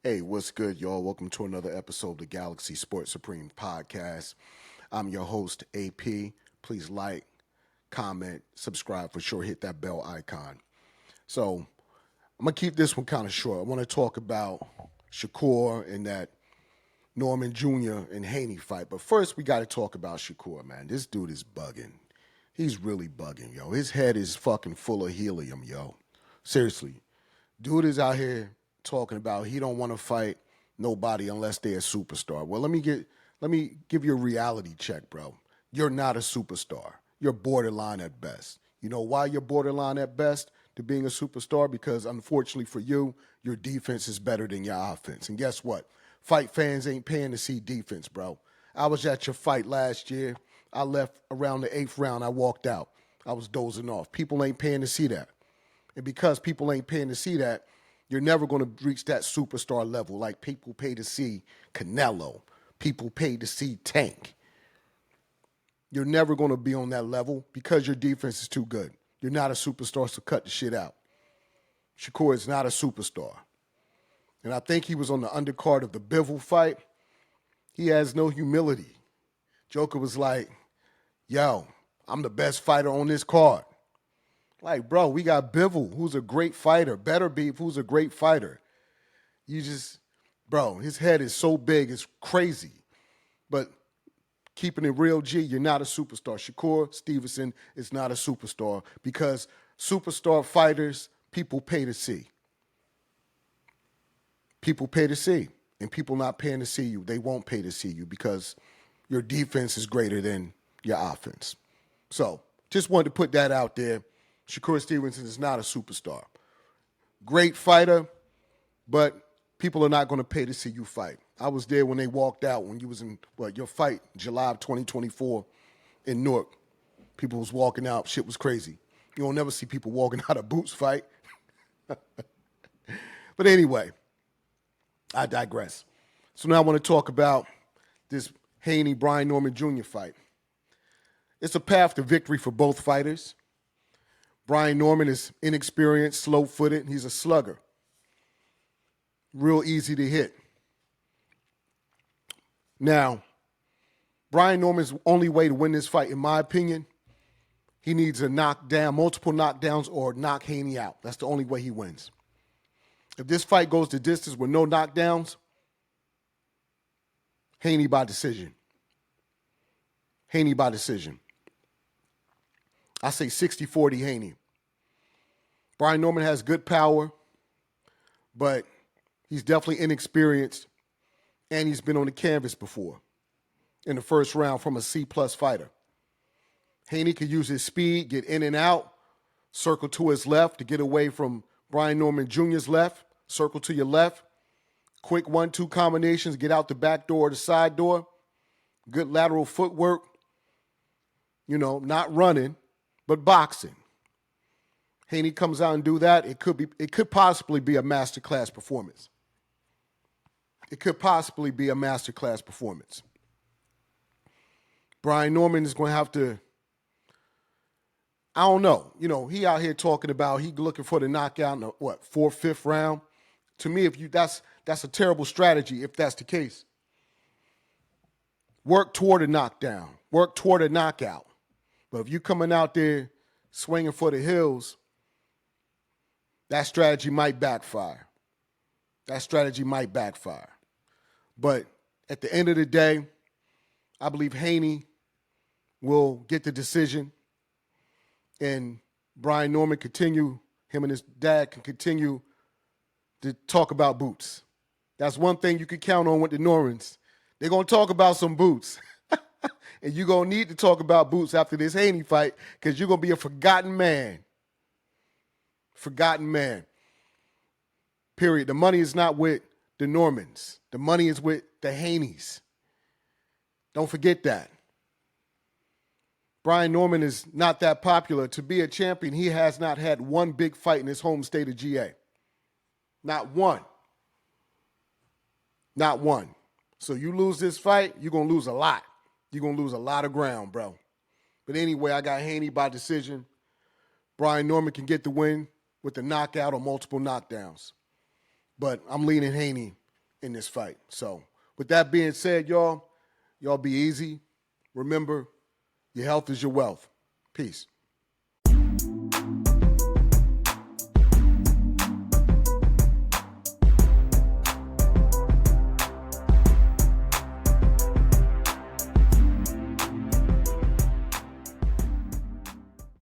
Hey, what's good, y'all? Welcome to another episode of the Galaxy Sports Supreme podcast. I'm your host, AP. Please like, comment, subscribe for sure. Hit that bell icon. So, I'm going to keep this one kind of short. I want to talk about Shakur and that Norman Jr. and Haney fight. But first, we got to talk about Shakur, man. This dude is bugging. He's really bugging, yo. His head is fucking full of helium, yo. Seriously. Dude is out here talking about he don't want to fight nobody unless they're a superstar. Well, let me give you a reality check, bro. You're not a superstar. You're borderline at best. You know why you're borderline at best to being a superstar? Because unfortunately for you, your defense is better than your offense. And guess what? Fight fans ain't paying to see defense, bro. I was at your fight last year. I left around the 8th round. I walked out. I was dozing off. People ain't paying to see that. And because people ain't paying to see that, you're never going to reach that superstar level like people pay to see Canelo. People pay to see Tank. You're never going to be on that level because your defense is too good. You're not a superstar, so cut the shit out. Shakur is not a superstar. And I think he was on the undercard of the Bivol fight. He has no humility. Joker was like, yo, I'm the best fighter on this card. Like, bro, we got Bivol, who's a great fighter. Better Beef, who's a great fighter. Bro, his head is so big, it's crazy. But keeping it real, G, you're not a superstar. Shakur Stevenson is not a superstar because superstar fighters, people pay to see. People pay to see. And people not paying to see you, they won't pay to see you because your defense is greater than your offense. So, just wanted to put that out there. Shakur Stevenson is not a superstar. Great fighter, but people are not going to pay to see you fight. I was there when they walked out, when you was in, your fight, July of 2024 in Newark. People was walking out. Shit was crazy. You don't never see people walking out of Boots fight. But anyway, I digress. So now I want to talk about this Haney, Bryan Norman Jr. fight. It's a path to victory for both fighters. Bryan Norman is inexperienced, slow-footed. He's a slugger. Real easy to hit. Now, Bryan Norman's only way to win this fight, in my opinion, he needs a knockdown, multiple knockdowns, or knock Haney out. That's the only way he wins. If this fight goes the distance with no knockdowns, Haney by decision. Haney by decision. I say 60-40 Haney. Bryan Norman has good power, but he's definitely inexperienced, and he's been on the canvas before in the first round from a C-plus fighter. Haney could use his speed, get in and out, circle to his left to get away from Bryan Norman Jr.'s left, circle to your left, quick 1-2 combinations, get out the back door or the side door, good lateral footwork, not running, but boxing. Haney comes out and do that, it could possibly be a masterclass performance. It could possibly be a masterclass performance. Bryan Norman is going to have to, I don't know. He out here talking about he looking for the knockout in the, 4th, 5th round. To me, that's a terrible strategy if that's the case. Work toward a knockdown. Work toward a knockout. But if you coming out there swinging for the hills, that strategy might backfire. That strategy might backfire. But at the end of the day, I believe Haney will get the decision, and Bryan Norman him and his dad can continue to talk about boots. That's one thing you can count on with the Normans. They're going to talk about some boots. And you're going to need to talk about boots after this Haney fight because you're going to be a forgotten man. Forgotten man. Period. The money is not with the Normans. The money is with the Haneys. Don't forget that. Bryan Norman is not that popular. To be a champion, he has not had one big fight in his home state of GA. Not one. Not one. So you lose this fight, you're going to lose a lot. You're going to lose a lot of ground, bro. But anyway, I got Haney by decision. Bryan Norman can get the win with the knockout or multiple knockdowns. But I'm leaning Haney in this fight. So with that being said, y'all be easy. Remember, your health is your wealth. Peace.